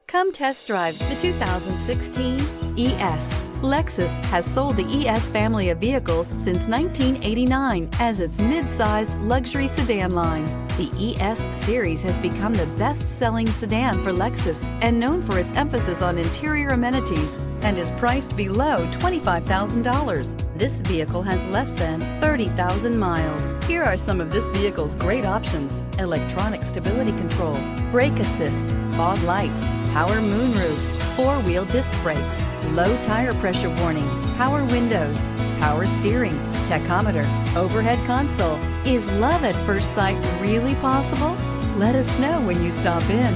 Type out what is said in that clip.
Come test drive the 2016 ES. Lexus has sold the ES family of vehicles since 1989 as its mid-sized luxury sedan line. The ES series has become the best-selling sedan for Lexus and known for its emphasis on interior amenities and is priced below $25,000. This vehicle has less than 30,000 miles. Here are some of this vehicle's great options: electronic stability control, brake assist, fog lights, power moonroof, four-wheel disc brakes, low tire pressure warning, power windows, power steering, tachometer, overhead console. Is love at first sight really possible? Let us know when you stop in.